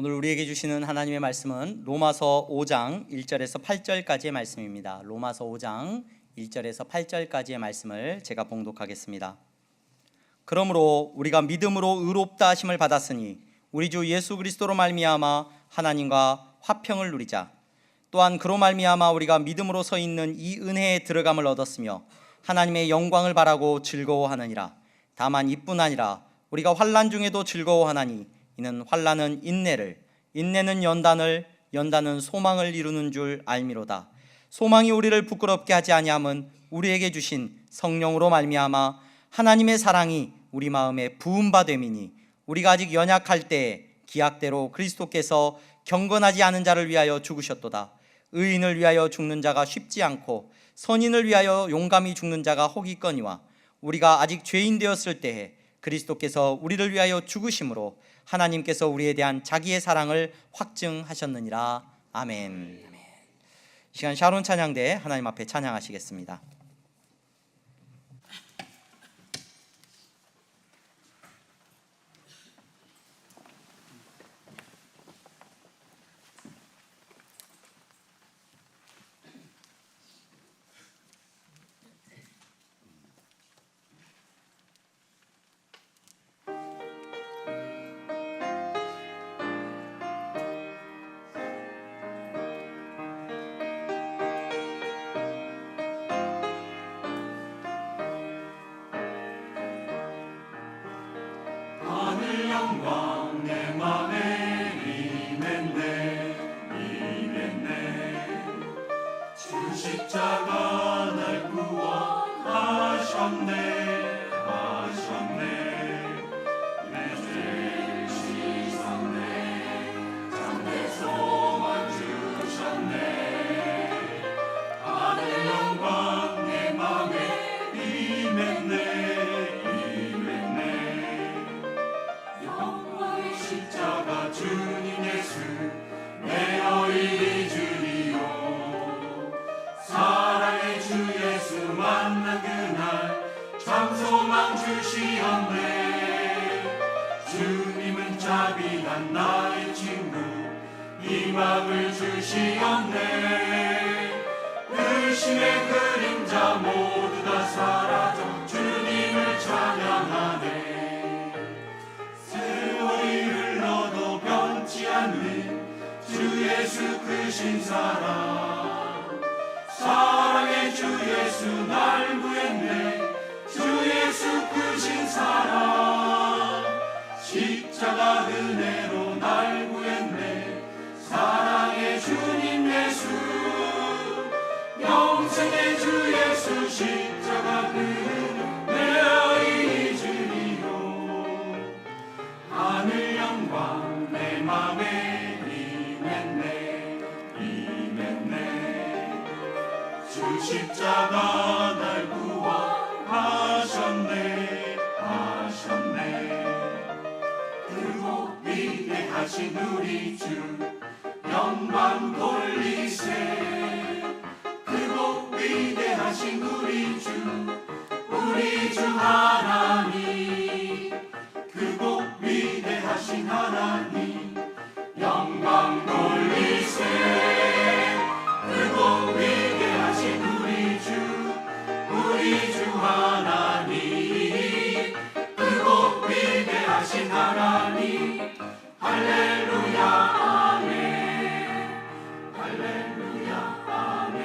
오늘 우리에게 주시는 하나님의 말씀은 로마서 5장 1절에서 8절까지의 말씀입니다. 로마서 5장 1절에서 8절까지의 말씀을 제가 봉독하겠습니다. 그러므로 우리가 믿음으로 의롭다 하심을 받았으니 우리 주 예수 그리스도로 말미암아 하나님과 화평을 누리자. 또한 그로 말미암아 우리가 믿음으로 서 있는 이 은혜에 들어감을 얻었으며 하나님의 영광을 바라고 즐거워하느니라. 다만 이뿐 아니라 우리가 환난 중에도 즐거워하나니 이는 환난은 인내를, 인내는 연단을, 연단은 소망을 이루는 줄 알미로다. 소망이 우리를 부끄럽게 하지 아니함은 우리에게 주신 성령으로 말미암아 하나님의 사랑이 우리 마음에 부음바 됨이니 우리가 아직 연약할 때에 기약대로 그리스도께서 경건하지 않은 자를 위하여 죽으셨도다. 의인을 위하여 죽는 자가 쉽지 않고 선인을 위하여 용감히 죽는 자가 혹이거니와 우리가 아직 죄인 되었을 때에 그리스도께서 우리를 위하여 죽으심으로 하나님께서 우리에 대한 자기의 사랑을 확증하셨느니라. 아멘. 이 시간 샤론 찬양대 하나님 앞에 찬양하시겠습니다. 영광 내 맘에 임했네 주 십자가 날 구원하셨네 내 죄를 씻었네 참된 소망 주셨네 하늘 영광 내 맘에 임했네 십자가 주님 예수 내어 잊으리요 사랑의 주 예수 만난 그날 참 소망 주시었네 주님은 자비한 나의 친구 희망을 주시었네 의심의 그림자 모두 다 사라져 주님을 찬양하네 주 예수 크신 사랑 사랑의 주 예수 날 구했네 주 예수 크신 사랑 십자가 은혜로 날 구했네 사랑의 주님 예수 영생의 주 예수 십자가 은혜 내어 잊으리요 하늘 영광 내 맘에 주 십자가 날 구원하셨네 그리고 위대하신 우리 주 영광 돌리세 그리고 위대하신 우리 주 하나님 그리고 위대하신 하나님 영광 돌리세 그리고 위대하신 우리 주 하나님 그리고 위대하신 하나님 할렐루야 아멘 할렐루야 아멘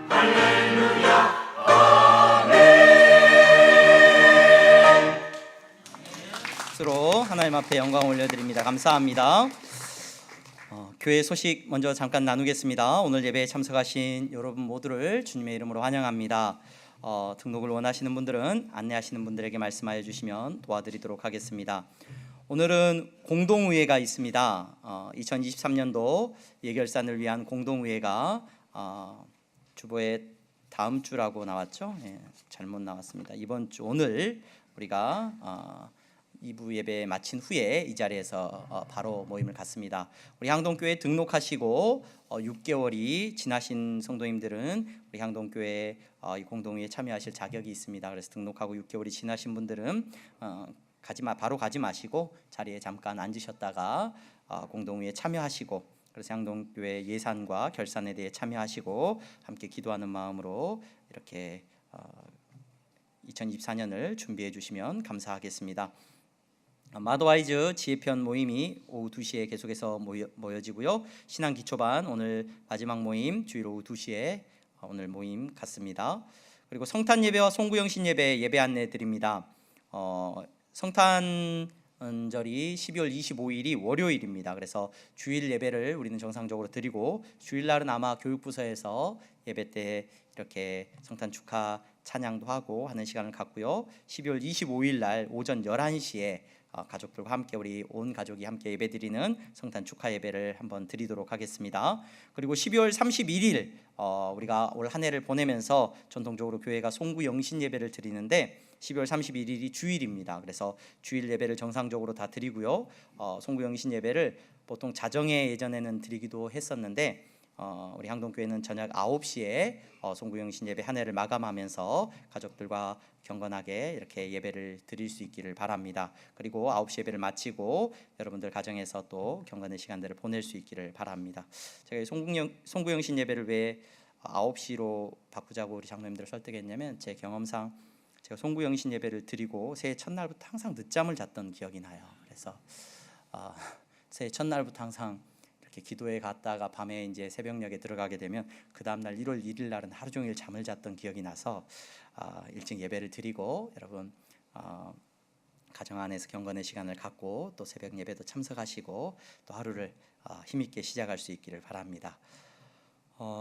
할렐루야 아멘 스스로 하나님 앞에 영광 올려드립니다. 감사합니다. 교회 소식 먼저 잠깐 나누겠습니다. 오늘 예배에 참석하신 여러분 모두를 주님의 이름으로 환영합니다. 등록을 원하시는 분들은 안내하시는 분들에게 말씀하여 주시면 도와드리도록 하겠습니다. 오늘은 공동의회가 있습니다. 2023년도 예결산을 위한 공동의회가 주보에 다음 주라고 나왔죠? 잘못 나왔습니다. 이번 주 오늘 우리가 2부 예배 마친 후에 이 자리에서 바로 모임을 갖습니다. 우리 향동교회 등록하시고 6개월이 지나신 성도님들은 우리 향동교회 이 공동회에 참여하실 자격이 있습니다. 그래서 등록하고 6개월이 지나신 분들은 바로 가지 마시고 자리에 잠깐 앉으셨다가 공동회에 참여하시고, 그래서 향동교회 예산과 결산에 대해 참여하시고 함께 기도하는 마음으로 이렇게 2024년을 준비해 주시면 감사하겠습니다. 마더와이즈 지혜편 모임이 오후 2시에 계속해서 모여지고요. 신앙 기초반 오늘 마지막 모임 주일 오후 2시에 오늘 모임 갖습니다. 그리고 성탄 예배와 송구영신 예배 안내 드립니다. 성탄절이 12월 25일이 월요일입니다. 그래서 주일 예배를 우리는 정상적으로 드리고, 주일날은 아마 교육부서에서 예배 때 이렇게 성탄 축하 찬양도 하고 하는 시간을 갖고요. 12월 25일 날 오전 11시에 가족들과 함께 우리 온 가족이 함께 예배드리는 성탄 축하 예배를 한번 드리도록 하겠습니다. 그리고 12월 31일 우리가 올 한 해를 보내면서 전통적으로 교회가 송구 영신 예배를 드리는데 12월 31일이 주일입니다. 그래서 주일 예배를 정상적으로 다 드리고요. 송구 영신 예배를 보통 자정에 예전에는 드리기도 했었는데 우리 향동교회는 저녁 9시에 송구영신 예배 한 해를 마감하면서 가족들과 경건하게 이렇게 예배를 드릴 수 있기를 바랍니다. 그리고 9시 예배를 마치고 여러분들 가정에서 또 경건의 시간들을 보낼 수 있기를 바랍니다. 제가 송구영신 예배를 왜 9시로 바꾸자고 우리 장로님들을 설득했냐면, 제 경험상 제가 송구영신 예배를 드리고 새해 첫날부터 항상 늦잠을 잤던 기억이 나요. 그래서 새해 첫날부터 항상 이렇게 기도에 갔다가 밤에 이제 새벽녘에 들어가게 되면 그 다음 날 1월 1일 날은 하루 종일 잠을 잤던 기억이 나서 일찍 예배를 드리고, 여러분 가정 안에서 경건의 시간을 갖고 또 새벽 예배도 참석하시고 또 하루를 힘있게 시작할 수 있기를 바랍니다.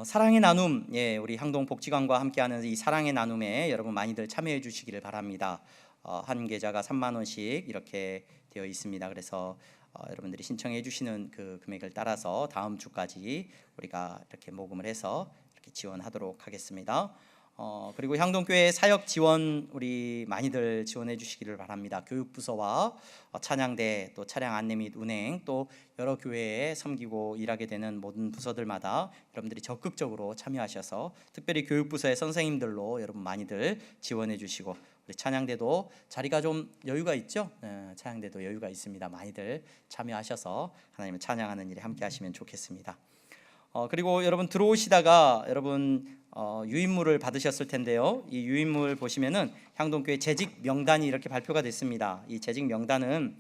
사랑의 나눔, 우리 향동 복지관과 함께하는 이 사랑의 나눔에 여러분 많이들 참여해 주시기를 바랍니다. 한 계좌가 3만 원씩 이렇게 되어 있습니다. 그래서 여러분들이 신청해 주시는 그 금액을 따라서 다음 주까지 우리가 이렇게 모금을 해서 이렇게 지원하도록 하겠습니다. 그리고 향동교회 사역 지원 우리 많이들 지원해 주시기를 바랍니다. 교육부서와 찬양대, 또 차량 안내 및 운행, 또 여러 교회에 섬기고 일하게 되는 모든 부서들마다 여러분들이 적극적으로 참여하셔서, 특별히 교육부서의 선생님들로 여러분 많이들 지원해 주시고, 우리 찬양대도 자리가 좀 여유가 있죠? 찬양대도 여유가 있습니다. 많이들 참여하셔서 하나님을 찬양하는 일에 함께 하시면 좋겠습니다. 그리고 여러분 들어오시다가 여러분 유인물을 받으셨을 텐데요. 이 유인물 보시면은 향동교회 재직 명단이 이렇게 발표가 됐습니다. 이 재직 명단은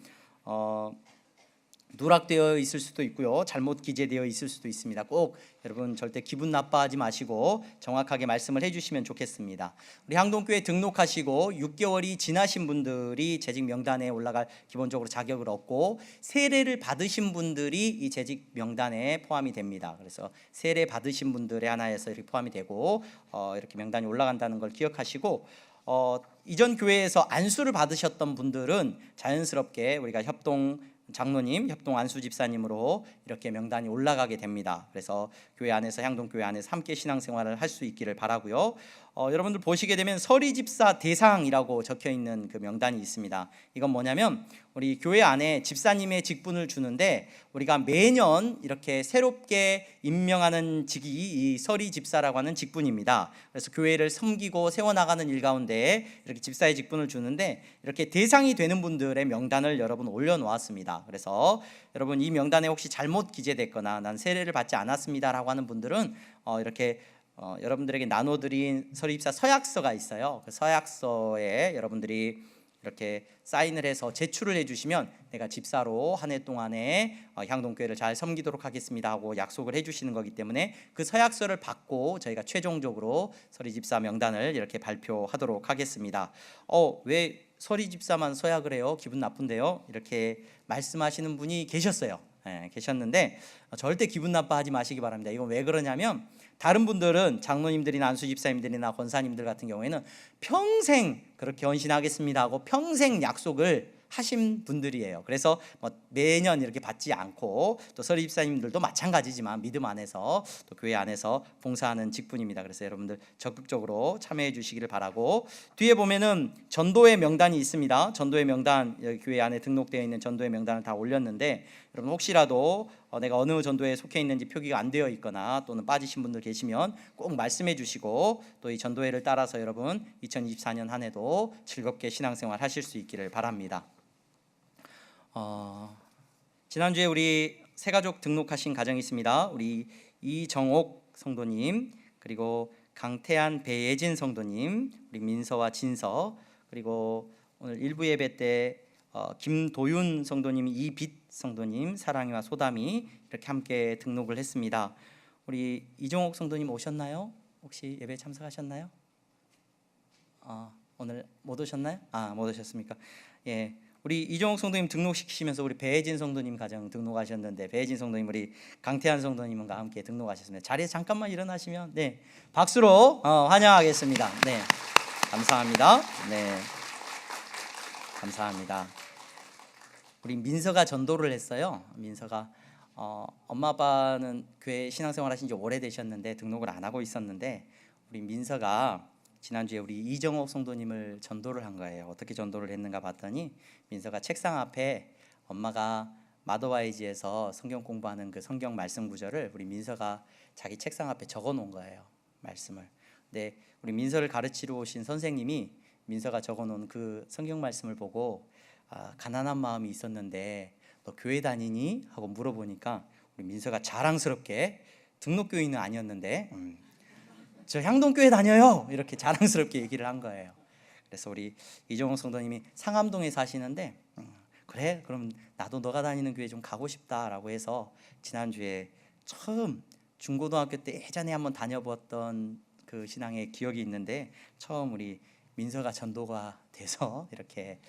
누락되어 있을 수도 있고요, 잘못 기재되어 있을 수도 있습니다. 꼭 여러분 절대 기분 나빠하지 마시고 정확하게 말씀을 해주시면 좋겠습니다. 우리 향동교회 등록하시고 6개월이 지나신 분들이 재직 명단에 올라갈 기본적으로 자격을 얻고, 세례를 받으신 분들이 이 재직 명단에 포함이 됩니다. 그래서 세례 받으신 분들의 하나에서 이렇게 포함이 되고 이렇게 명단이 올라간다는 걸 기억하시고, 이전 교회에서 안수를 받으셨던 분들은 자연스럽게 우리가 협동 장로님, 협동 안수 집사님으로 이렇게 명단이 올라가게 됩니다. 그래서 교회 안에서, 향동교회 안에서 함께 신앙생활을 할 수 있기를 바라고요. 여러분들 보시게 되면 서리 집사 대상이라고 적혀 있는 그 명단이 있습니다. 이건 뭐냐면 우리 교회 안에 집사님의 직분을 주는데, 우리가 매년 이렇게 새롭게 임명하는 직이 이 서리 집사라고 하는 직분입니다. 그래서 교회를 섬기고 세워나가는 일 가운데 이렇게 집사의 직분을 주는데, 이렇게 대상이 되는 분들의 명단을 여러분 올려놓았습니다. 그래서 여러분 이 명단에 혹시 잘못 기재됐거나 난 세례를 받지 않았습니다 라고 하는 분들은 이렇게 여러분들에게 나눠드린 서리집사 서약서가 있어요. 그 서약서에 여러분들이 이렇게 사인을 해서 제출을 해주시면 내가 집사로 한 해 동안에 향동교회를 잘 섬기도록 하겠습니다 하고 약속을 해주시는 거기 때문에, 그 서약서를 받고 저희가 최종적으로 서리집사 명단을 이렇게 발표하도록 하겠습니다. 왜 서리집사만 서약을 해요? 기분 나쁜데요? 이렇게 말씀하시는 분이 계셨어요. 계셨는데 절대 기분 나빠하지 마시기 바랍니다. 이건 왜 그러냐면, 다른 분들은 장로님들이나 안수집사님들이나 권사님들 같은 경우에는 평생 그렇게 헌신하겠습니다 하고 평생 약속을 하신 분들이에요. 그래서 매년 이렇게 받지 않고, 또 서리집사님들도 마찬가지지만 믿음 안에서 또 교회 안에서 봉사하는 직분입니다. 그래서 여러분들 적극적으로 참여해 주시기를 바라고, 뒤에 보면은 전도의 명단이 있습니다. 전도의 명단, 여기 교회 안에 등록되어 있는 전도의 명단을 다 올렸는데, 여러분 혹시라도 내가 어느 전도에 속해 있는지 표기가 안 되어 있거나 또는 빠지신 분들 계시면 꼭 말씀해 주시고, 또 이 전도회를 따라서 여러분 2024년 한 해도 즐겁게 신앙생활 하실 수 있기를 바랍니다. 지난주에 우리 새가족 등록하신 가정이 있습니다. 우리 이정옥 성도님, 그리고 강태한 배예진 성도님, 우리 민서와 진서, 그리고 오늘 일부 예배 때 김도윤 성도님, 이빛 성도님, 사랑이와 소담이 이렇게 함께 등록을 했습니다. 우리 이정옥 성도님 오셨나요? 혹시 예배 참석하셨나요? 오늘 못 오셨나요? 못 오셨습니까? 예, 우리 이정옥 성도님 등록시키시면서 우리 배혜진 성도님 가정 등록하셨는데, 배혜진 성도님, 우리 강태한 성도님과 함께 등록하셨습니다. 자리에서 잠깐만 일어나시면 박수로 환영하겠습니다. 감사합니다. 감사합니다. 우리 민서가 전도를 했어요. 민서가 엄마 아빠는 교회 신앙생활 하신 지 오래되셨는데 등록을 안 하고 있었는데, 우리 민서가 지난주에 우리 이정옥 성도님을 전도를 한 거예요. 어떻게 전도를 했는가 봤더니, 민서가 책상 앞에 엄마가 마더와이즈에서 성경 공부하는 그 성경 말씀 구절을 우리 민서가 자기 책상 앞에 적어 놓은 거예요, 말씀을. 근데 우리 민서를 가르치러 오신 선생님이 민서가 적어 놓은 그 성경 말씀을 보고 가난한 마음이 있었는데 너 교회 다니니? 하고 물어보니까 우리 민서가 자랑스럽게 등록교인은 아니었는데 저 향동교회 다녀요, 이렇게 자랑스럽게 얘기를 한 거예요. 그래서 우리 이정호 성도님이 상암동에 사시는데 그래, 그럼 나도 너가 다니는 교회 좀 가고 싶다라고 해서 지난주에 처음 중고등학교 때 예전에 한번 다녀봤던 그 신앙의 기억이 있는데, 처음 우리 민서가 전도가 돼서 이렇게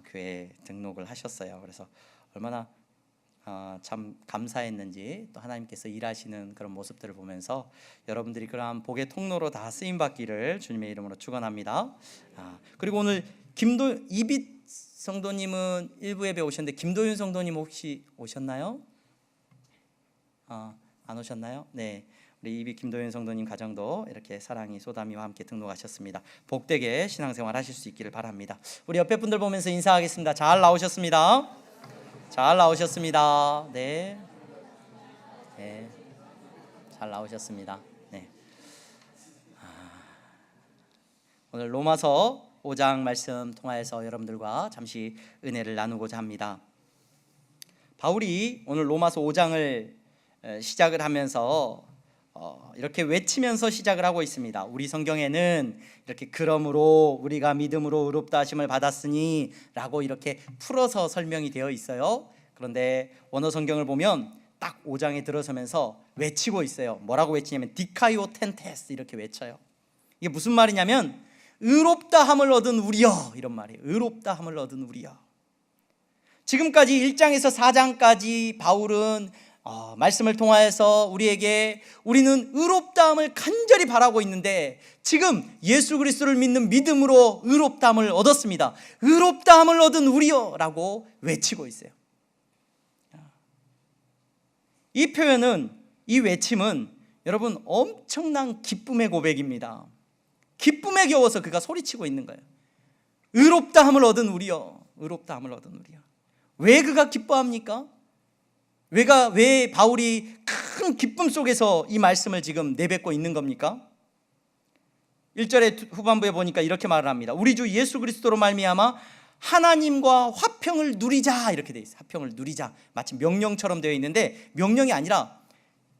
교회 등록을 하셨어요. 그래서 얼마나 참 감사했는지, 또 하나님께서 일하시는 그런 모습들을 보면서 여러분들이 그러한 복의 통로로 다 쓰임 받기를 주님의 이름으로 축원합니다. 그리고 오늘 이빛 성도님은 일부 예배 오셨는데, 김도윤 성도님 혹시 오셨나요? 안 오셨나요? 네, 우리 이빛 김도윤 성도님 가정도 이렇게 사랑이 소담이와 함께 등록하셨습니다. 복되게 신앙생활 하실 수 있기를 바랍니다. 우리 옆에 분들 보면서 인사하겠습니다. 잘 나오셨습니다. 잘 나오셨습니다. 잘 나오셨습니다. 오늘 로마서 5장 말씀 통하여서 여러분들과 잠시 은혜를 나누고자 합니다. 바울이 오늘 로마서 5장을 시작을 하면서 이렇게 외치면서 시작을 하고 있습니다. 우리 성경에는 이렇게 그러므로 우리가 믿음으로 의롭다 하심을 받았으니 라고 이렇게 풀어서 설명이 되어 있어요. 그런데 원어 성경을 보면 딱 5장에 들어서면서 외치고 있어요. 뭐라고 외치냐면 디카이오 텐테스 이렇게 외쳐요. 이게 무슨 말이냐면 의롭다 함을 얻은 우리여, 이런 말이에요. 의롭다 함을 얻은 우리여. 지금까지 1장에서 4장까지 바울은 말씀을 통하여서 우리에게 우리는 의롭다함을 간절히 바라고 있는데, 지금 예수 그리스도를 믿는 믿음으로 의롭다함을 얻었습니다. 의롭다함을 얻은 우리여 라고 외치고 있어요. 이 표현은, 이 외침은 여러분 엄청난 기쁨의 고백입니다. 기쁨에 겨워서 그가 소리치고 있는 거예요. 의롭다함을 얻은 우리여, 의롭다함을 얻은 우리여. 왜 그가 기뻐합니까? 왜 바울이 큰 기쁨 속에서 이 말씀을 지금 내뱉고 있는 겁니까? 1절의 후반부에 보니까 이렇게 말을 합니다. 우리 주 예수 그리스도로 말미암아 하나님과 화평을 누리자, 이렇게 되어 있어요. 화평을 누리자, 마치 명령처럼 되어 있는데 명령이 아니라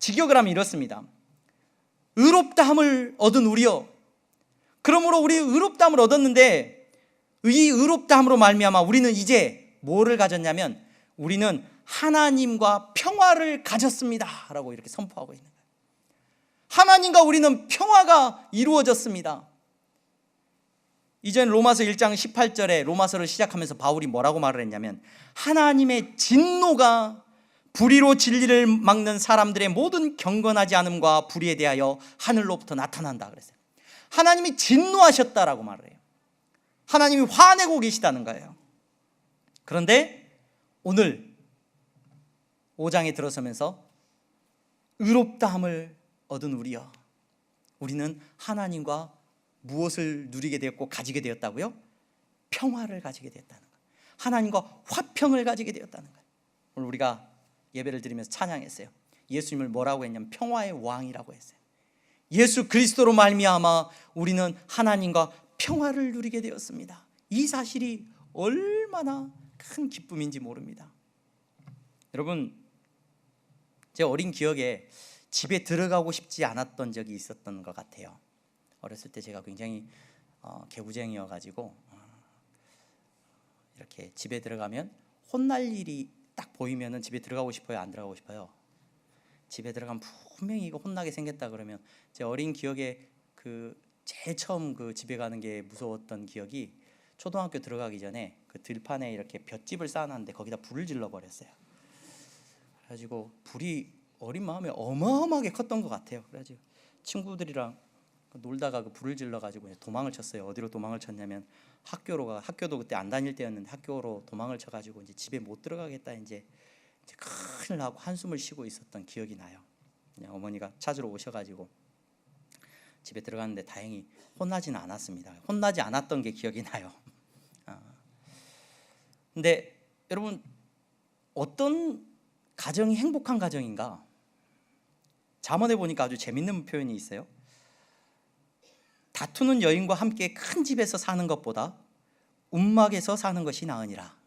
직역을 하면 이렇습니다. 의롭다함을 얻은 우리여. 그러므로 우리 의롭다함을 얻었는데, 이 의롭다함으로 말미암아 우리는 이제 뭐를 가졌냐면 우리는 하나님과 평화를 가졌습니다 라고 이렇게 선포하고 있는 거예요. 하나님과 우리는 평화가 이루어졌습니다. 이전 로마서 1장 18절에 로마서를 시작하면서 바울이 뭐라고 말을 했냐면, 하나님의 진노가 불의로 진리를 막는 사람들의 모든 경건하지 않음과 불의에 대하여 하늘로부터 나타난다 그랬어요. 하나님이 진노하셨다라고 말을 해요. 하나님이 화내고 계시다는 거예요. 그런데 오늘 5장에 들어서면서 의롭다함을 얻은 우리여, 우리는 하나님과 무엇을 누리게 되었고 가지게 되었다고요? 평화를 가지게 되었다는 거예요. 하나님과 화평을 가지게 되었다는 거예요. 오늘 우리가 예배를 드리면서 찬양했어요. 예수님을 뭐라고 했냐면 평화의 왕이라고 했어요. 예수 그리스도로 말미암아 우리는 하나님과 평화를 누리게 되었습니다. 이 사실이 얼마나 큰 기쁨인지 모릅니다. 여러분, 제 어린 기억에 집에 들어가고 싶지 않았던 적이 있었던 것 같아요. 어렸을 때 제가 굉장히 개구쟁이여가지고 이렇게 집에 들어가면 혼날 일이 딱 보이면은 집에 들어가고 싶어요, 안 들어가고 싶어요? 집에 들어가면 분명히 이거 혼나게 생겼다 그러면, 제 어린 기억에 제일 처음 집에 가는 게 무서웠던 기억이, 초등학교 들어가기 전에 들판에 이렇게 볏짚을 쌓아놨는데 거기다 불을 질러 버렸어요. 그래가지고 불이 어린 마음에 어마어마하게 컸던 것 같아요. 그래가지고 친구들이랑 놀다가 불을 질러가지고 도망을 쳤어요. 어디로 도망을 쳤냐면 학교도 그때 안 다닐 때였는데 학교로 도망을 쳐가지고 이제 집에 못 들어가겠다, 이제 큰일 나고 한숨을 쉬고 있었던 기억이 나요. 그냥 어머니가 찾으러 오셔가지고 집에 들어갔는데 다행히 혼나지는 않았습니다. 혼나지 않았던 게 기억이 나요. 근데 여러분, 어떤 가정이 행복한 가정인가? 잠언에 보니까 아주 재밌는 표현이 있어요. 다투는 여인과 함께 큰 집에서 사는 것보다 움막에서 사는 것이 나으니라.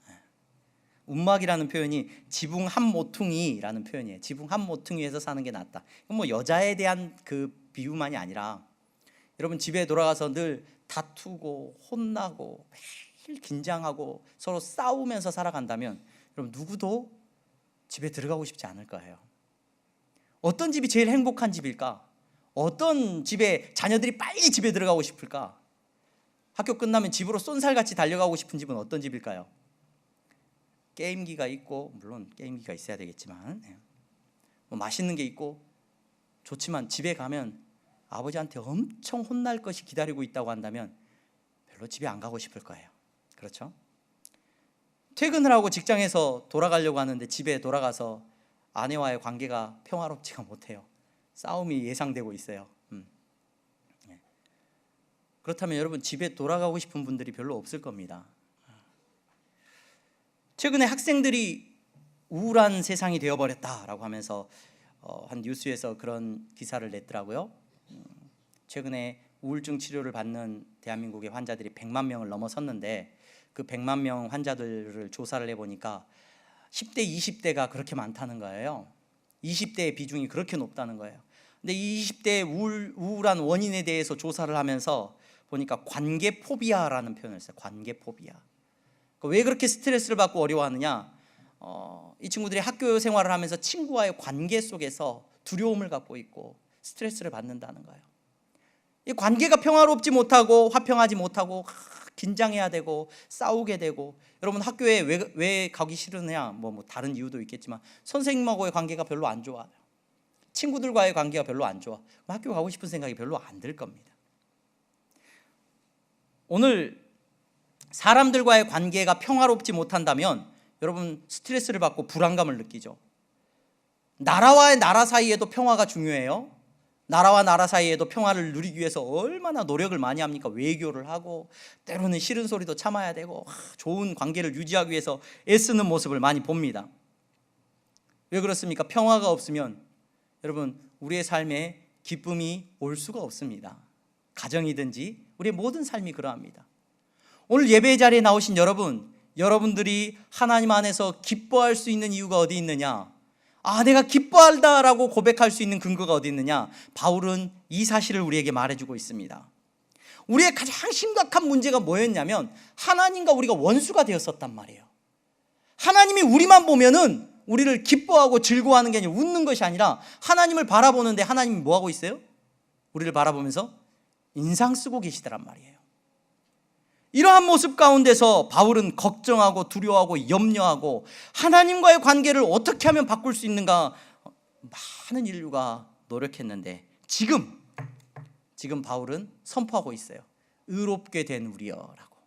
움막이라는 표현이 지붕 한 모퉁이라는 표현이에요. 지붕 한 모퉁이에서 사는 게 낫다. 이건 여자에 대한 비유만이 아니라, 여러분 집에 돌아가서 늘 다투고 혼나고 매일 긴장하고 서로 싸우면서 살아간다면 여러분 누구도 집에 들어가고 싶지 않을 거예요. 어떤 집이 제일 행복한 집일까? 어떤 집에 자녀들이 빨리 집에 들어가고 싶을까? 학교 끝나면 집으로 쏜살같이 달려가고 싶은 집은 어떤 집일까요? 게임기가 있고, 물론 게임기가 있어야 되겠지만 맛있는 게 있고 좋지만, 집에 가면 아버지한테 엄청 혼날 것이 기다리고 있다고 한다면 별로 집에 안 가고 싶을 거예요. 그렇죠? 퇴근을 하고 직장에서 돌아가려고 하는데 집에 돌아가서 아내와의 관계가 평화롭지가 못해요. 싸움이 예상되고 있어요. 그렇다면 여러분, 집에 돌아가고 싶은 분들이 별로 없을 겁니다. 최근에 학생들이 우울한 세상이 되어버렸다라고 하면서 한 뉴스에서 그런 기사를 냈더라고요. 최근에 우울증 치료를 받는 대한민국의 환자들이 100만 명을 넘어섰는데, 그 100만 명 환자들을 조사를 해보니까 10대, 20대가 그렇게 많다는 거예요. 20대의 비중이 그렇게 높다는 거예요. 근데 이 20대의 우울한 원인에 대해서 조사를 하면서 보니까 관계포비아라는 표현을 써요. 관계포비아. 왜 그렇게 스트레스를 받고 어려워하느냐? 이 친구들이 학교 생활을 하면서 친구와의 관계 속에서 두려움을 갖고 있고 스트레스를 받는다는 거예요. 이 관계가 평화롭지 못하고 화평하지 못하고 긴장해야 되고 싸우게 되고, 여러분 학교에 왜 가기 싫으냐? 뭐 다른 이유도 있겠지만 선생님하고의 관계가 별로 안 좋아요. 친구들과의 관계가 별로 안 좋아. 학교 가고 싶은 생각이 별로 안 들 겁니다. 오늘 사람들과의 관계가 평화롭지 못한다면 여러분 스트레스를 받고 불안감을 느끼죠. 나라와 나라 사이에도 평화가 중요해요. 나라와 나라 사이에도 평화를 누리기 위해서 얼마나 노력을 많이 합니까? 외교를 하고 때로는 싫은 소리도 참아야 되고 좋은 관계를 유지하기 위해서 애쓰는 모습을 많이 봅니다. 왜 그렇습니까? 평화가 없으면 여러분 우리의 삶에 기쁨이 올 수가 없습니다. 가정이든지 우리의 모든 삶이 그러합니다. 오늘 예배 자리에 나오신 여러분들이 하나님 안에서 기뻐할 수 있는 이유가 어디 있느냐? 내가 기뻐한다라고 고백할 수 있는 근거가 어디 있느냐? 바울은 이 사실을 우리에게 말해주고 있습니다. 우리의 가장 심각한 문제가 뭐였냐면 하나님과 우리가 원수가 되었었단 말이에요. 하나님이 우리만 보면은 우리를 기뻐하고 즐거워하는 게 아니라 웃는 것이 아니라 하나님을 바라보는데 하나님이 뭐하고 있어요? 우리를 바라보면서 인상 쓰고 계시더란 말이에요. 이러한 모습 가운데서 바울은 걱정하고 두려워하고 염려하고 하나님과의 관계를 어떻게 하면 바꿀 수 있는가, 많은 인류가 노력했는데 지금 바울은 선포하고 있어요. 의롭게 된 우리여라고.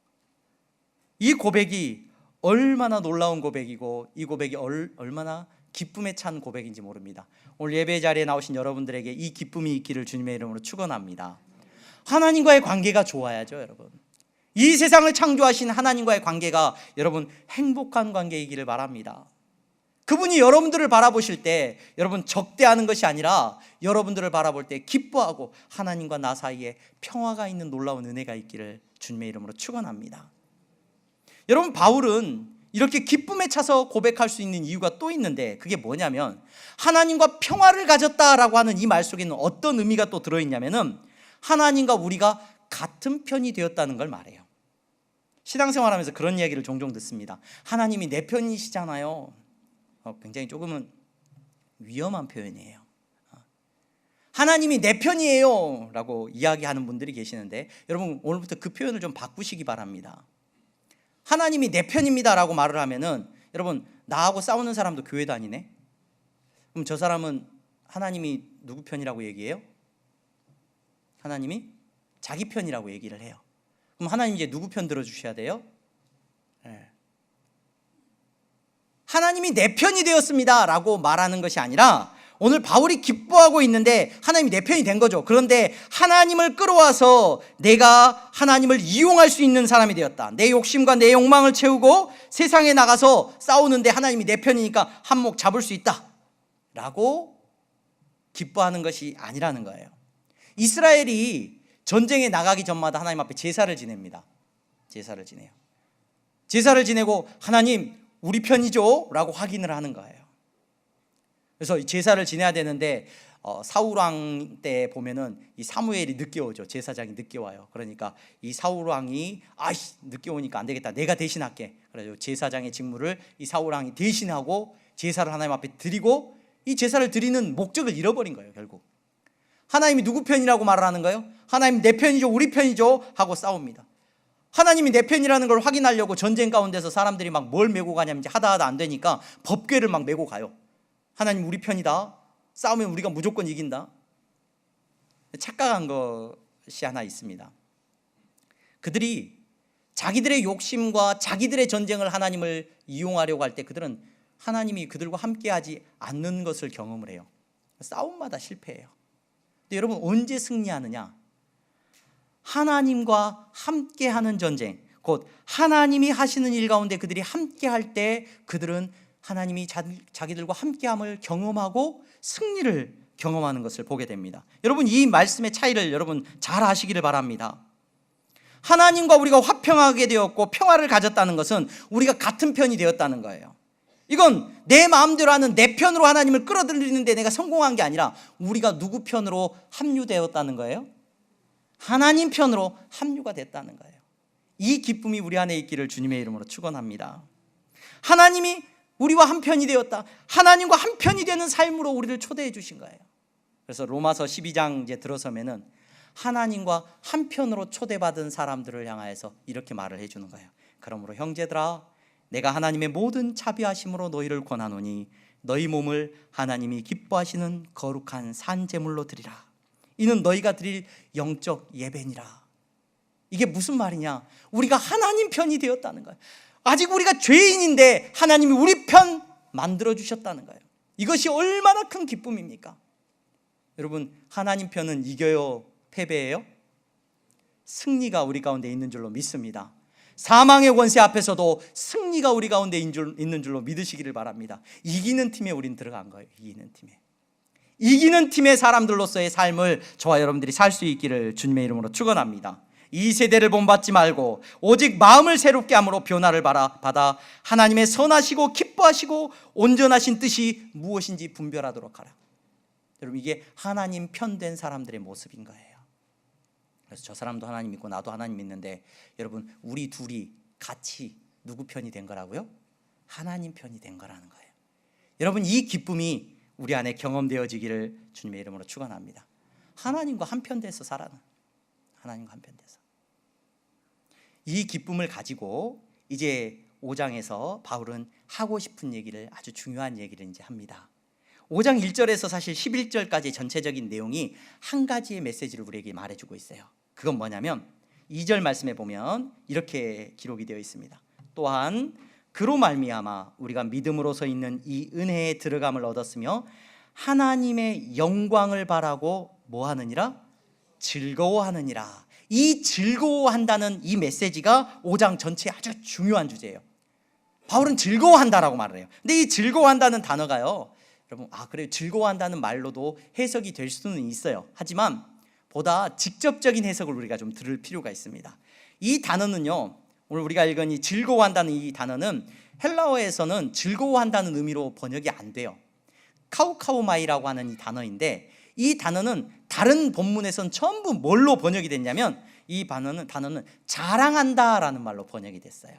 이 고백이 얼마나 놀라운 고백이고 이 고백이 얼마나 기쁨에 찬 고백인지 모릅니다. 오늘 예배 자리에 나오신 여러분들에게 이 기쁨이 있기를 주님의 이름으로 축원합니다. 하나님과의 관계가 좋아야죠, 여러분. 이 세상을 창조하신 하나님과의 관계가 여러분 행복한 관계이기를 바랍니다. 그분이 여러분들을 바라보실 때 여러분 적대하는 것이 아니라 여러분들을 바라볼 때 기뻐하고 하나님과 나 사이에 평화가 있는 놀라운 은혜가 있기를 주님의 이름으로 축원합니다. 여러분 바울은 이렇게 기쁨에 차서 고백할 수 있는 이유가 또 있는데, 그게 뭐냐면 하나님과 평화를 가졌다라고 하는 이 말 속에는 어떤 의미가 또 들어있냐면은 하나님과 우리가 같은 편이 되었다는 걸 말해요. 신앙생활하면서 그런 이야기를 종종 듣습니다. 하나님이 내 편이시잖아요. 굉장히 조금은 위험한 표현이에요. 하나님이 내 편이에요 라고 이야기하는 분들이 계시는데, 여러분 오늘부터 그 표현을 좀 바꾸시기 바랍니다. 하나님이 내 편입니다 라고 말을 하면은, 여러분 나하고 싸우는 사람도 교회 다니네? 그럼 저 사람은 하나님이 누구 편이라고 얘기해요? 하나님이 자기 편이라고 얘기를 해요. 그럼 하나님 이제 누구 편 들어주셔야 돼요? 네. 하나님이 내 편이 되었습니다 라고 말하는 것이 아니라, 오늘 바울이 기뻐하고 있는데 하나님이 내 편이 된 거죠. 그런데 하나님을 끌어와서 내가 하나님을 이용할 수 있는 사람이 되었다. 내 욕심과 내 욕망을 채우고 세상에 나가서 싸우는데 하나님이 내 편이니까 한몫 잡을 수 있다 라고 기뻐하는 것이 아니라는 거예요. 이스라엘이 전쟁에 나가기 전마다 하나님 앞에 제사를 지냅니다. 제사를 지내요. 제사를 지내고 하나님 우리 편이죠 라고 확인을 하는 거예요. 그래서 제사를 지내야 되는데 사울왕 때 보면은 이 사무엘이 늦게 오죠. 제사장이 늦게 와요. 그러니까 이 사울왕이 늦게 오니까 안 되겠다, 내가 대신할게. 그래서 제사장의 직무를 이 사울왕이 대신하고 제사를 하나님 앞에 드리고, 이 제사를 드리는 목적을 잃어버린 거예요. 결국 하나님이 누구 편이라고 말을 하는 거예요? 하나님 내 편이죠, 우리 편이죠 하고 싸웁니다. 하나님이 내 편이라는 걸 확인하려고 전쟁 가운데서 사람들이 막 뭘 메고 가냐면, 이제 하다 안 되니까 법궤를 막 메고 가요. 하나님 우리 편이다, 싸우면 우리가 무조건 이긴다. 착각한 것이 하나 있습니다. 그들이 자기들의 욕심과 자기들의 전쟁을 하나님을 이용하려고 할 때 그들은 하나님이 그들과 함께하지 않는 것을 경험을 해요. 싸움마다 실패해요. 근데 여러분 언제 승리하느냐? 하나님과 함께하는 전쟁, 곧 하나님이 하시는 일 가운데 그들이 함께할 때 그들은 하나님이 자기들과 함께함을 경험하고 승리를 경험하는 것을 보게 됩니다. 여러분 이 말씀의 차이를 여러분 잘 아시기를 바랍니다. 하나님과 우리가 화평하게 되었고 평화를 가졌다는 것은 우리가 같은 편이 되었다는 거예요. 이건 내 마음대로 하는 내 편으로 하나님을 끌어들이는데 내가 성공한 게 아니라, 우리가 누구 편으로 합류되었다는 거예요? 하나님 편으로 합류가 됐다는 거예요. 이 기쁨이 우리 안에 있기를 주님의 이름으로 축원합니다. 하나님이 우리와 한 편이 되었다, 하나님과 한 편이 되는 삶으로 우리를 초대해 주신 거예요. 그래서 로마서 12장 이제 들어서면은 하나님과 한 편으로 초대받은 사람들을 향하여서 이렇게 말을 해주는 거예요. 그러므로 형제들아, 내가 하나님의 모든 자비하심으로 너희를 권하노니 너희 몸을 하나님이 기뻐하시는 거룩한 산제물로 드리라. 이는 너희가 드릴 영적 예배니라. 이게 무슨 말이냐? 우리가 하나님 편이 되었다는 거예요. 아직 우리가 죄인인데 하나님이 우리 편 만들어주셨다는 거예요. 이것이 얼마나 큰 기쁨입니까? 여러분 하나님 편은 이겨요, 패배해요? 승리가 우리 가운데 있는 줄로 믿습니다. 사망의 권세 앞에서도 승리가 우리 가운데 있는 줄로 믿으시기를 바랍니다. 이기는 팀에 우린 들어간 거예요. 이기는 팀의 사람들로서의 삶을 저와 여러분들이 살 수 있기를 주님의 이름으로 축원합니다. 이 세대를 본받지 말고 오직 마음을 새롭게 함으로 변화를 받아 하나님의 선하시고 기뻐하시고 온전하신 뜻이 무엇인지 분별하도록 하라. 여러분 이게 하나님 편된 사람들의 모습인 거예요. 그래서 저 사람도 하나님 믿고 나도 하나님 믿는데, 여러분 우리 둘이 같이 누구 편이 된 거라고요? 하나님 편이 된 거라는 거예요. 여러분 이 기쁨이 우리 안에 경험되어지기를 주님의 이름으로 축원합니다. 하나님과 한편 돼서 살아는, 하나님과 한편 돼서 이 기쁨을 가지고 이제 5장에서 바울은 하고 싶은 얘기를, 아주 중요한 얘기를 이제 합니다. 5장 1절에서 사실 11절까지 전체적인 내용이 한 가지의 메시지를 우리에게 말해주고 있어요. 그건 뭐냐면 2절 말씀에 보면 이렇게 기록이 되어 있습니다. 또한 그로 말미암아 우리가 믿음으로서 있는 이 은혜에 들어감을 얻었으며 하나님의 영광을 바라고 뭐 하느니라? 즐거워하느니라. 이 즐거워한다는 이 메시지가 5장 전체의 아주 중요한 주제예요. 바울은 즐거워한다라고 말을 해요. 근데 이 즐거워한다는 단어가요, 여러분 그래요, 즐거워한다는 말로도 해석이 될 수는 있어요. 하지만 보다 직접적인 해석을 우리가 좀 들을 필요가 있습니다. 이 단어는요, 오늘 우리가 읽은 이 즐거워한다는 이 단어는 헬라어에서는 즐거워한다는 의미로 번역이 안 돼요. 카우카우마이라고 하는 이 단어인데, 이 단어는 다른 본문에선 전부 뭘로 번역이 됐냐면, 이 단어는 자랑한다라는 말로 번역이 됐어요.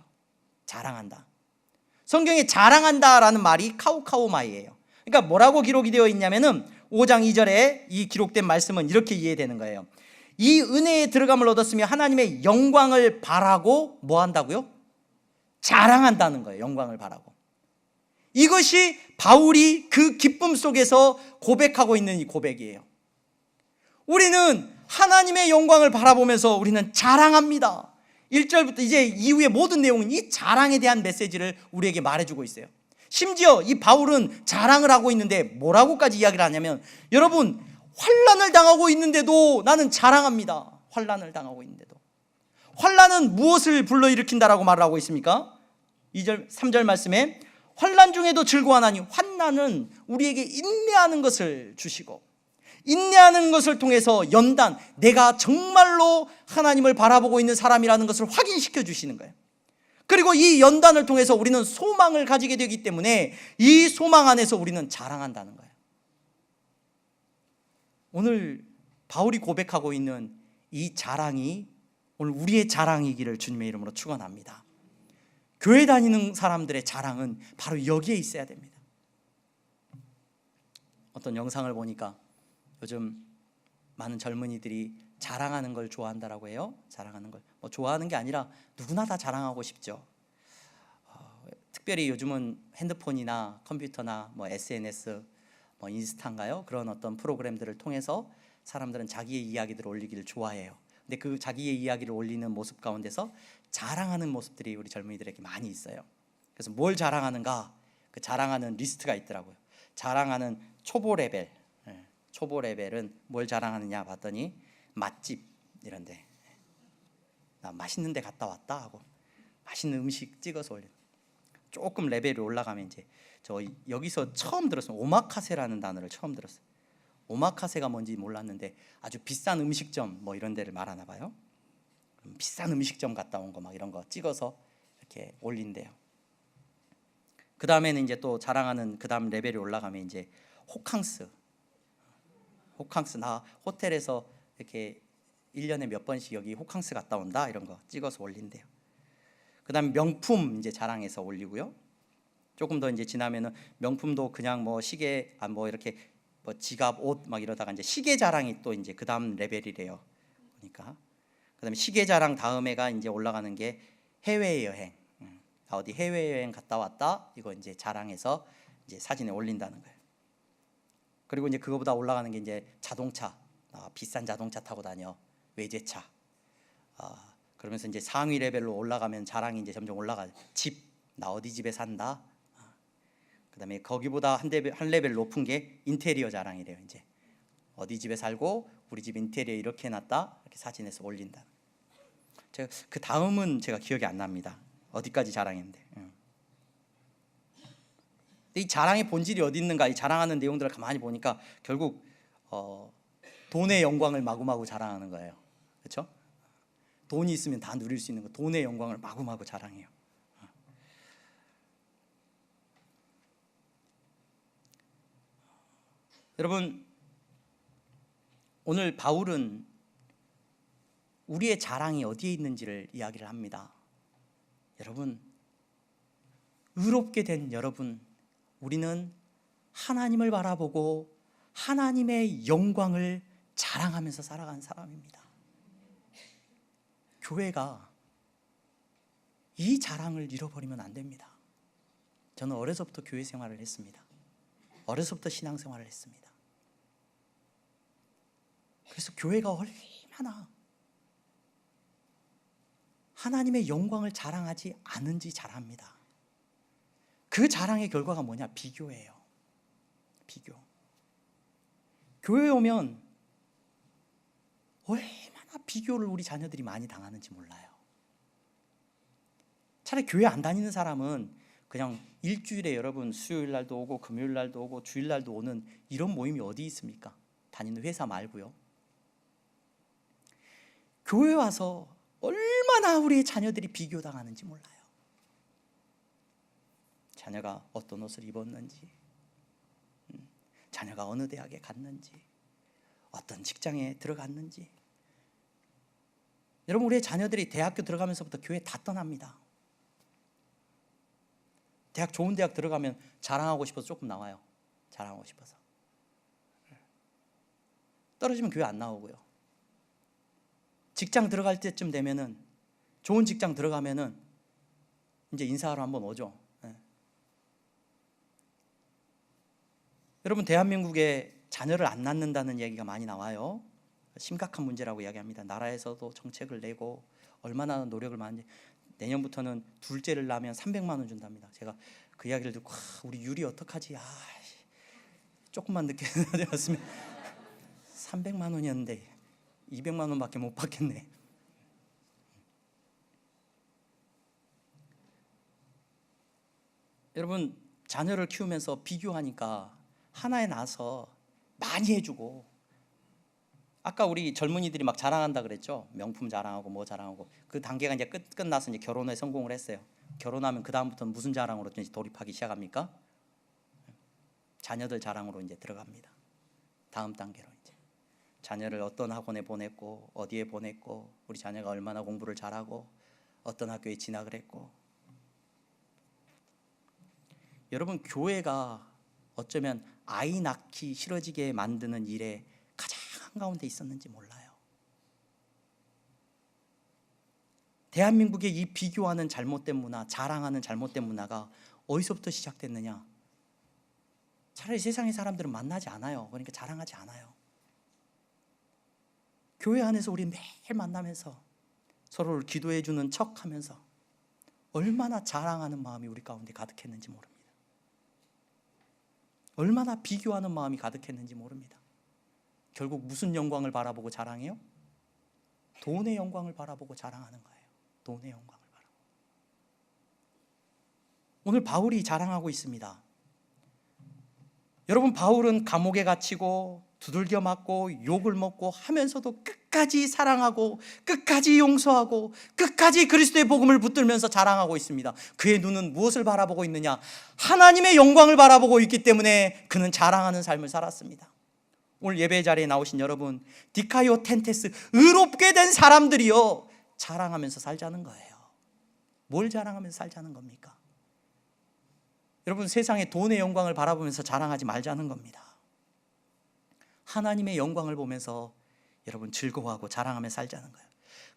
자랑한다. 성경에 자랑한다라는 말이 카우카우마이예요. 그러니까 뭐라고 기록이 되어 있냐면은 5장 2절에 이 기록된 말씀은 이렇게 이해되는 거예요. 이 은혜에 들어감을 얻었으며 하나님의 영광을 바라고 뭐 한다고요? 자랑한다는 거예요. 영광을 바라고. 이것이 바울이 그 기쁨 속에서 고백하고 있는 이 고백이에요. 우리는 하나님의 영광을 바라보면서 우리는 자랑합니다. 1절부터 이제 이후의 모든 내용은 이 자랑에 대한 메시지를 우리에게 말해주고 있어요. 심지어 이 바울은 자랑을 하고 있는데 뭐라고까지 이야기를 하냐면, 여러분, 환난을 당하고 있는데도 나는 자랑합니다. 환난을 당하고 있는데도. 환난은 무엇을 불러일으킨다라고 말을 하고 있습니까? 2절, 3절 말씀에 환난 중에도 즐거워하나니, 환난은 우리에게 인내하는 것을 주시고, 인내하는 것을 통해서 연단, 내가 정말로 하나님을 바라보고 있는 사람이라는 것을 확인시켜 주시는 거예요. 그리고 이 연단을 통해서 우리는 소망을 가지게 되기 때문에 이 소망 안에서 우리는 자랑한다는 거예요. 오늘 바울이 고백하고 있는 이 자랑이 오늘 우리의 자랑이기를 주님의 이름으로 축원합니다. 교회 다니는 사람들의 자랑은 바로 여기에 있어야 됩니다. 어떤 영상을 보니까 요즘 많은 젊은이들이 자랑하는 걸 좋아한다라고 해요. 자랑하는 걸 뭐 좋아하는 게 아니라 누구나 다 자랑하고 싶죠. 특별히 요즘은 핸드폰이나 컴퓨터나 뭐 SNS, 뭐 인스타인가요? 그런 어떤 프로그램들을 통해서 사람들은 자기의 이야기들을 올리기를 좋아해요. 근데 그 자기의 이야기를 올리는 모습 가운데서 자랑하는 모습들이 우리 젊은이들에게 많이 있어요. 그래서 뭘 자랑하는가? 그 자랑하는 리스트가 있더라고요. 자랑하는 초보 레벨. 초보 레벨은 뭘 자랑하느냐 봤더니 맛집 이런데, 나 맛있는 데 갔다 왔다 하고 맛있는 음식 찍어서 올리는. 조금 레벨이 올라가면 이제 저 여기서 처음 들었어요. 오마카세라는 단어를 처음 들었어요. 오마카세가 뭔지 몰랐는데 아주 비싼 음식점 뭐 이런 데를 말하나 봐요. 비싼 음식점 갔다 온 거 막 이런 거 찍어서 이렇게 올린대요. 그 다음에는 이제 또 자랑하는 그 다음 레벨이 올라가면 이제 호캉스, 나 호텔에서 이렇게 1년에 몇 번씩 여기 호캉스 갔다 온다 이런 거 찍어서 올린대요. 그 다음에 명품 이제 자랑해서 올리고요. 조금 더 이제 지나면은 명품도 그냥 뭐 시계, 뭐 이렇게 뭐 지갑, 옷 막 이러다가 이제 시계 자랑이 또 이제 그 다음 레벨이래요. 그러니까 그다음에 시계 자랑 다음에가 이제 올라가는 게 해외 여행. 나 어디 해외 여행 갔다 왔다. 이거 이제 자랑해서 이제 사진에 올린다는 거예요. 그리고 이제 그거보다 올라가는 게 이제 자동차. 비싼 자동차 타고 다녀. 외제차. 그러면서 이제 상위 레벨로 올라가면 자랑이 이제 점점 올라가. 집. 나 어디 집에 산다. 그다음에 거기보다 한 레벨 높은 게 인테리어 자랑이래요. 이제 어디 집에 살고 우리 집 인테리어 이렇게 해놨다. 이렇게 사진에서 올린다. 제가 그 다음은 제가 기억이 안 납니다. 어디까지 자랑했는데. 근데 이 자랑의 본질이 어디 있는가? 이 자랑하는 내용들을 가만히 보니까 결국 돈의 영광을 마구마구 자랑하는 거예요. 그렇죠? 돈이 있으면 다 누릴 수 있는 거. 돈의 영광을 마구마구 자랑해요. 여러분, 오늘 바울은 우리의 자랑이 어디에 있는지를 이야기를 합니다. 여러분, 의롭게 된 여러분, 우리는 하나님을 바라보고 하나님의 영광을 자랑하면서 살아가는 사람입니다. 교회가 이 자랑을 잃어버리면 안 됩니다. 저는 어려서부터 교회 생활을 했습니다. 어려서부터 신앙생활을 했습니다. 그래서 교회가 얼마나 하나님의 영광을 자랑하지 않은지 잘 압니다. 그 자랑의 결과가 뭐냐? 비교예요. 비교. 교회에 오면 얼마나 비교를 우리 자녀들이 많이 당하는지 몰라요. 차라리 교회 안 다니는 사람은 그냥 일주일에 여러분 수요일 날도 오고 금요일 날도 오고 주일 날도 오는 이런 모임이 어디 있습니까? 다니는 회사 말고요. 교회 와서 얼마나 우리의 자녀들이 비교당하는지 몰라요. 자녀가 어떤 옷을 입었는지, 자녀가 어느 대학에 갔는지, 어떤 직장에 들어갔는지. 여러분, 우리의 자녀들이 대학교 들어가면서부터 교회 다 떠납니다. 대학, 좋은 대학 들어가면 자랑하고 싶어서 조금 나와요. 자랑하고 싶어서. 떨어지면 교회 안 나오고요. 직장 들어갈 때쯤 되면은, 좋은 직장 들어가면은 이제 인사하러 한번 오죠. 여러분, 대한민국에 자녀를 안 낳는다는 얘기가 많이 나와요. 심각한 문제라고 이야기합니다. 나라에서도 정책을 내고 얼마나 노력을 많이, 내년부터는 둘째를 낳으면 300만 원 준답니다. 제가 그 이야기를 듣고 우리 유리 어떡하지? 조금만 늦게 되었으면 300만 원이었는데 200만 원밖에 못 받겠네. 여러분, 자녀를 키우면서 비교하니까 하나에 나서 많이 해주고, 아까 우리 젊은이들이 막 자랑한다 그랬죠. 명품 자랑하고 뭐 자랑하고. 그 단계가 이제 끝나서 이제 결혼에 성공을 했어요. 결혼하면 그 다음부터는 무슨 자랑으로 이제 돌입하기 시작합니까? 자녀들 자랑으로 이제 들어갑니다. 다음 단계로 이제 자녀를 어떤 학원에 보냈고, 어디에 보냈고, 우리 자녀가 얼마나 공부를 잘하고, 어떤 학교에 진학을 했고. 여러분, 교회가 어쩌면 아이 낳기 싫어지게 만드는 일에 가장 한가운데 있었는지 몰라요. 대한민국의 이 비교하는 잘못된 문화, 자랑하는 잘못된 문화가 어디서부터 시작됐느냐? 차라리 세상의 사람들은 만나지 않아요. 그러니까 자랑하지 않아요. 교회 안에서 우리 매일 만나면서 서로를 기도해 주는 척하면서 얼마나 자랑하는 마음이 우리 가운데 가득했는지 모릅니다. 얼마나 비교하는 마음이 가득했는지 모릅니다. 결국 무슨 영광을 바라보고 자랑해요? 돈의 영광을 바라보고 자랑하는 거예요. 돈의 영광을 바라보고. 오늘 바울이 자랑하고 있습니다. 여러분, 바울은 감옥에 갇히고 두들겨 맞고 욕을 먹고 하면서도 끝까지 사랑하고 끝까지 용서하고 끝까지 그리스도의 복음을 붙들면서 자랑하고 있습니다. 그의 눈은 무엇을 바라보고 있느냐? 하나님의 영광을 바라보고 있기 때문에 그는 자랑하는 삶을 살았습니다. 오늘 예배 자리에 나오신 여러분, 디카이오 텐테스, 의롭게 된 사람들이요, 자랑하면서 살자는 거예요. 뭘 자랑하면서 살자는 겁니까? 여러분, 세상의 돈의 영광을 바라보면서 자랑하지 말자는 겁니다. 하나님의 영광을 보면서 여러분 즐거워하고 자랑하며 살자는 거예요.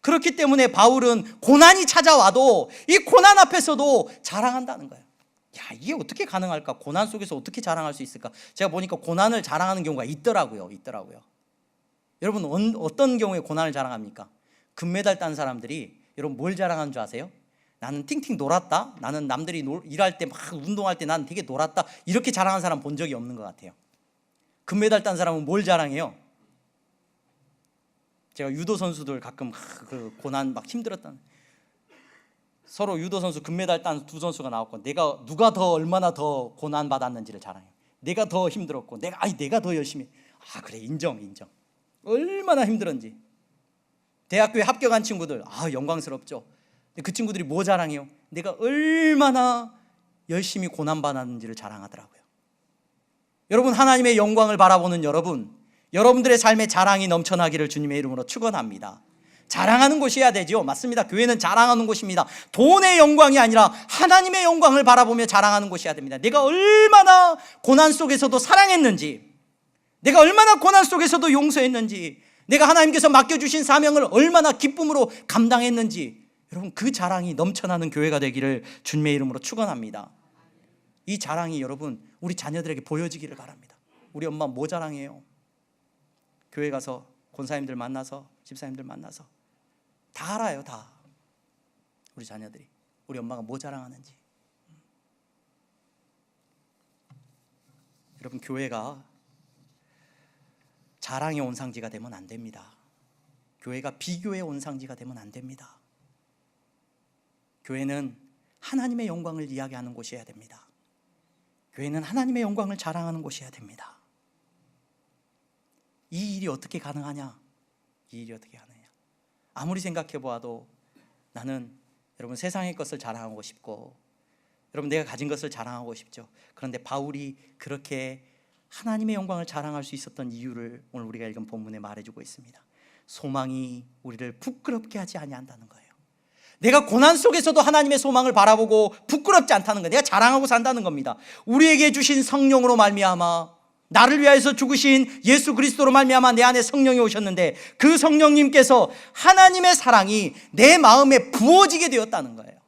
그렇기 때문에 바울은 고난이 찾아와도 이 고난 앞에서도 자랑한다는 거예요. 야, 이게 어떻게 가능할까? 고난 속에서 어떻게 자랑할 수 있을까? 제가 보니까 고난을 자랑하는 경우가 있더라고요. 여러분, 어떤 경우에 고난을 자랑합니까? 금메달 딴 사람들이 여러분 뭘 자랑하는 줄 아세요? 나는 팅팅 놀았다. 나는 남들이 일할 때 막 운동할 때 나는 되게 놀았다. 이렇게 자랑하는 사람 본 적이 없는 것 같아요. 금메달 딴 사람은 뭘 자랑해요? 제가 유도 선수들 가끔 그 고난 막 힘들었다는, 서로 유도 선수 금메달 딴 두 선수가 나왔고 누가 더 얼마나 더 고난 받았는지를 자랑해요. 내가 더 힘들었고 내가 더 열심히. 그래, 인정. 얼마나 힘들었는지. 대학교에 합격한 친구들 영광스럽죠. 근데 그 친구들이 뭐 자랑해요? 내가 얼마나 열심히 고난 받았는지를 자랑하더라고요. 여러분, 하나님의 영광을 바라보는 여러분들의 삶에 자랑이 넘쳐나기를 주님의 이름으로 축원합니다. 자랑하는 곳이어야 되죠. 맞습니다. 교회는 자랑하는 곳입니다. 돈의 영광이 아니라 하나님의 영광을 바라보며 자랑하는 곳이어야 됩니다. 내가 얼마나 고난 속에서도 사랑했는지, 내가 얼마나 고난 속에서도 용서했는지, 내가 하나님께서 맡겨주신 사명을 얼마나 기쁨으로 감당했는지, 여러분, 그 자랑이 넘쳐나는 교회가 되기를 주님의 이름으로 축원합니다. 이 자랑이 여러분 우리 자녀들에게 보여지기를 바랍니다. 우리 엄마 뭐 자랑해요? 교회 가서 권사님들 만나서, 집사님들 만나서 다 알아요. 다. 우리 자녀들이 우리 엄마가 뭐 자랑하는지. 여러분, 교회가 자랑의 온상지가 되면 안 됩니다. 교회가 비교의 온상지가 되면 안 됩니다. 교회는 하나님의 영광을 이야기하는 곳이어야 됩니다. 교회는 하나님의 영광을 자랑하는 곳이어야 됩니다. 이 일이 어떻게 가능하냐? 아무리 생각해 보아도 나는 여러분 세상의 것을 자랑하고 싶고, 여러분, 내가 가진 것을 자랑하고 싶죠. 그런데 바울이 그렇게 하나님의 영광을 자랑할 수 있었던 이유를 오늘 우리가 읽은 본문에 말해주고 있습니다. 소망이 우리를 부끄럽게 하지 아니한다는 거예요. 내가 고난 속에서도 하나님의 소망을 바라보고 부끄럽지 않다는 거예요. 내가 자랑하고 산다는 겁니다. 우리에게 주신 성령으로 말미암아, 나를 위하여서 죽으신 예수 그리스도로 말미암아 내 안에 성령이 오셨는데, 그 성령님께서 하나님의 사랑이 내 마음에 부어지게 되었다는 거예요.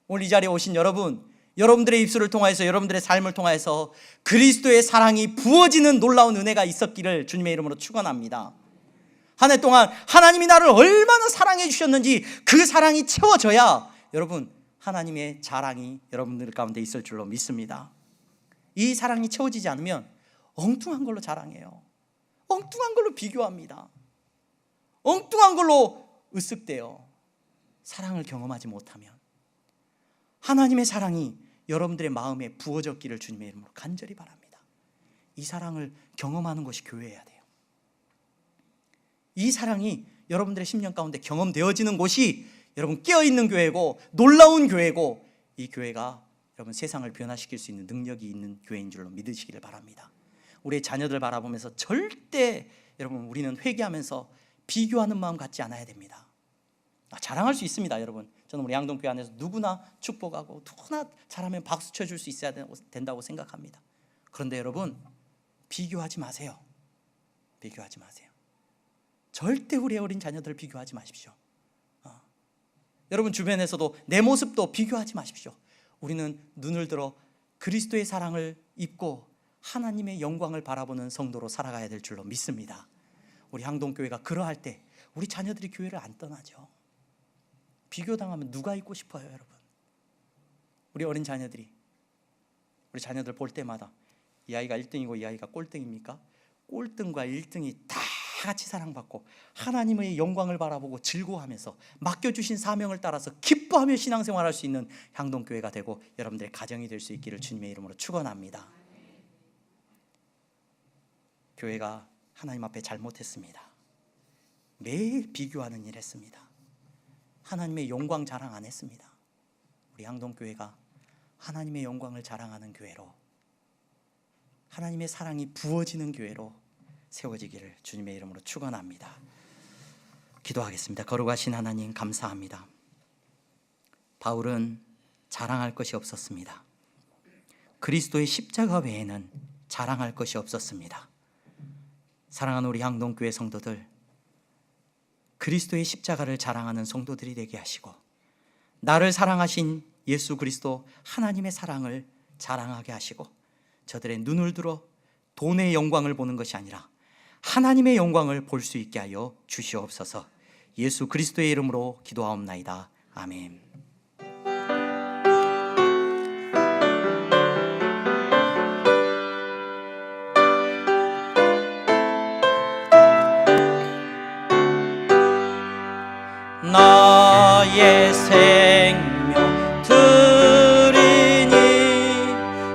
오늘 이 자리에 오신 여러분, 여러분들의 입술을 통하여서, 여러분들의 삶을 통하여서 그리스도의 사랑이 부어지는 놀라운 은혜가 있었기를 주님의 이름으로 축원합니다. 한 해 동안 하나님이 나를 얼마나 사랑해 주셨는지 그 사랑이 채워져야 여러분, 하나님의 자랑이 여러분들 가운데 있을 줄로 믿습니다. 이 사랑이 채워지지 않으면 엉뚱한 걸로 자랑해요. 엉뚱한 걸로 비교합니다. 엉뚱한 걸로 으쓱대요. 사랑을 경험하지 못하면. 하나님의 사랑이 여러분들의 마음에 부어졌기를 주님의 이름으로 간절히 바랍니다. 이 사랑을 경험하는 것이 교회여야 돼요. 이 사랑이 여러분들의 심령 가운데 경험되어지는 곳이 여러분 깨어있는 교회고 놀라운 교회고, 이 교회가 여러분 세상을 변화시킬 수 있는 능력이 있는 교회인 줄로 믿으시기를 바랍니다. 우리의 자녀들 바라보면서 절대 여러분, 우리는 회개하면서 비교하는 마음 갖지 않아야 됩니다. 자랑할 수 있습니다. 여러분, 저는 우리 양동교회 안에서 누구나 축복하고 누구나 잘하면 박수 쳐줄 수 있어야 된다고 생각합니다. 그런데 여러분, 비교하지 마세요. 비교하지 마세요. 절대 우리 어린 자녀들 비교하지 마십시오. 여러분 주변에서도 내 모습도 비교하지 마십시오. 우리는 눈을 들어 그리스도의 사랑을 입고 하나님의 영광을 바라보는 성도로 살아가야 될 줄로 믿습니다. 우리 항동교회가 그러할 때 우리 자녀들이 교회를 안 떠나죠. 비교당하면 누가 있고 싶어요, 여러분? 우리 어린 자녀들이, 우리 자녀들 볼 때마다 이 아이가 1등이고 이 아이가 꼴등입니까? 꼴등과 1등이 다 같이 사랑받고 하나님의 영광을 바라보고 즐거워하면서 맡겨주신 사명을 따라서 기뻐하며 신앙생활할 수 있는 향동교회가 되고 여러분들의 가정이 될 수 있기를 주님의 이름으로 축원합니다. 교회가 하나님 앞에 잘못했습니다. 매일 비교하는 일 했습니다. 하나님의 영광 자랑 안 했습니다. 우리 향동교회가 하나님의 영광을 자랑하는 교회로, 하나님의 사랑이 부어지는 교회로 세워지기를 주님의 이름으로 축원합니다. 기도하겠습니다. 거룩하신 하나님, 감사합니다. 바울은 자랑할 것이 없었습니다. 그리스도의 십자가 외에는 자랑할 것이 없었습니다. 사랑하는 우리 향동교회 성도들, 그리스도의 십자가를 자랑하는 성도들이 되게 하시고, 나를 사랑하신 예수 그리스도 하나님의 사랑을 자랑하게 하시고, 저들의 눈을 들어 돈의 영광을 보는 것이 아니라 하나님의 영광을 볼 수 있게 하여 주시옵소서. 예수 그리스도의 이름으로 기도하옵나이다. 아멘. 나의 생명 드리니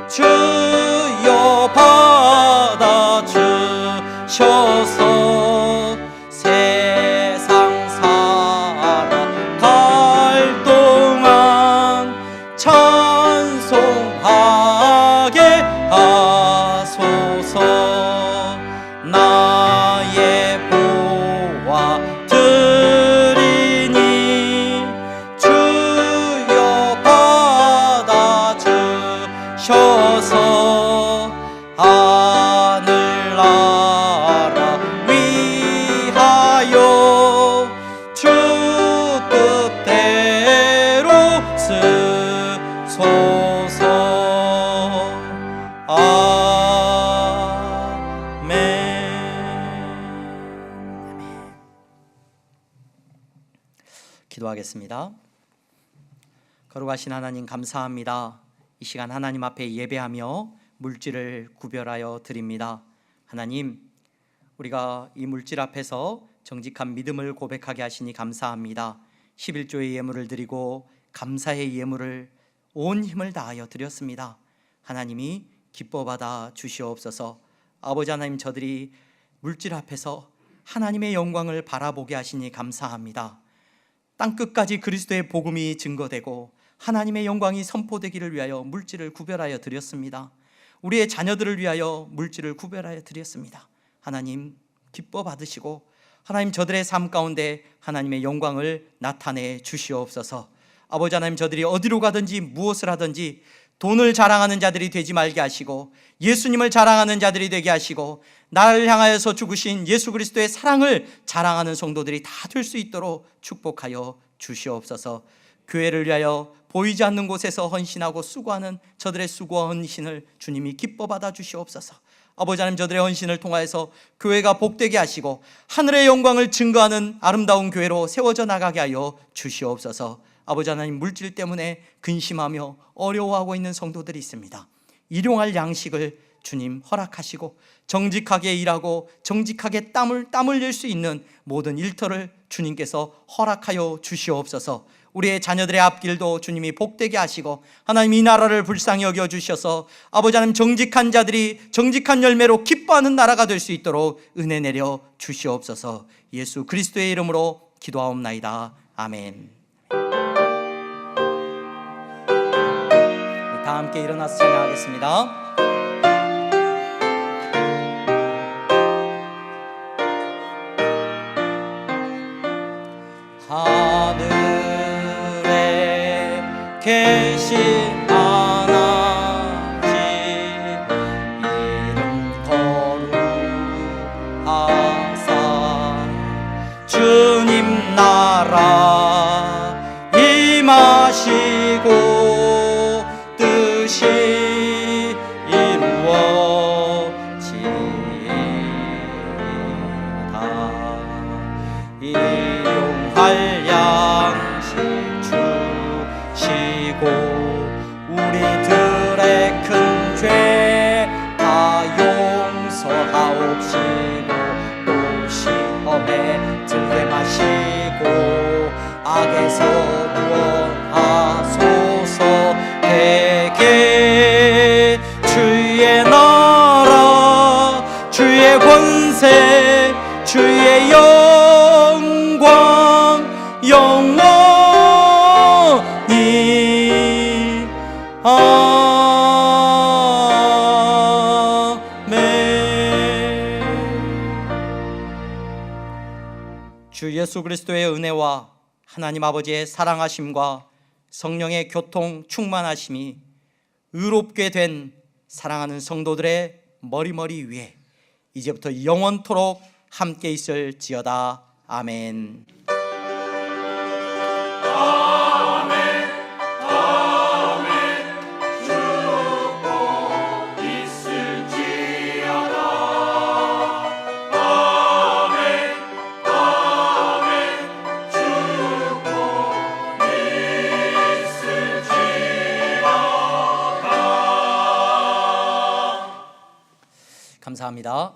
주여 받아 주셔서 세상 살아갈 동안 찬송하게 하소서. 나의 보화 주셔서 하늘나라 위하여 주 뜻대로 쓰소서. 아멘. 기도하겠습니다. 거룩하신 하나님, 감사합니다. 이 시간 하나님 앞에 예배하며 물질을 구별하여 드립니다. 하나님, 우리가 이 물질 앞에서 정직한 믿음을 고백하게 하시니 감사합니다. 11조의 예물을 드리고 감사의 예물을 온 힘을 다하여 드렸습니다. 하나님이 기뻐 받아 주시옵소서. 아버지 하나님, 저들이 물질 앞에서 하나님의 영광을 바라보게 하시니 감사합니다. 땅끝까지 그리스도의 복음이 증거되고 하나님의 영광이 선포되기를 위하여 물질을 구별하여 드렸습니다. 우리의 자녀들을 위하여 물질을 구별하여 드렸습니다. 하나님 기뻐 받으시고 하나님 저들의 삶 가운데 하나님의 영광을 나타내 주시옵소서. 아버지 하나님, 저들이 어디로 가든지 무엇을 하든지 돈을 자랑하는 자들이 되지 말게 하시고 예수님을 자랑하는 자들이 되게 하시고 나를 향하여서 죽으신 예수 그리스도의 사랑을 자랑하는 성도들이 다 될 수 있도록 축복하여 주시옵소서. 교회를 위하여 보이지 않는 곳에서 헌신하고 수고하는 저들의 수고와 헌신을 주님이 기뻐 받아 주시옵소서. 아버지 하나님, 저들의 헌신을 통하여서 교회가 복되게 하시고 하늘의 영광을 증거하는 아름다운 교회로 세워져 나가게 하여 주시옵소서. 아버지 하나님, 물질 때문에 근심하며 어려워하고 있는 성도들이 있습니다. 일용할 양식을 주님 허락하시고 정직하게 일하고 정직하게 땀을 흘릴 수 있는 모든 일터를 주님께서 허락하여 주시옵소서. 우리의 자녀들의 앞길도 주님이 복되게 하시고 하나님 이 나라를 불쌍히 여겨 주셔서 아버지 하나님, 정직한 자들이 정직한 열매로 기뻐하는 나라가 될 수 있도록 은혜 내려 주시옵소서. 예수 그리스도의 이름으로 기도하옵나이다. 아멘. 다 함께 일어나서 찬양하겠습니다. 하늘에 계신 하나님 이름 거룩하사 주님 나라 임하시고 뜻이 이루어지이다. 일용할 양식 주시고 우리들의 큰 죄 다 용서하옵시고 또 시험에 들게 마시고 악에서 구원하소서. 대개 주의 나라 주의 권세 주의 영광 영원히 아멘. 주 예수 그리스도의 은혜와 하나님 아버지의 사랑하심과 성령의 교통 충만하심이 의롭게 된 사랑하는 성도들의 머리머리 위에 이제부터 영원토록 함께 있을지어다. 아멘. 감사합니다.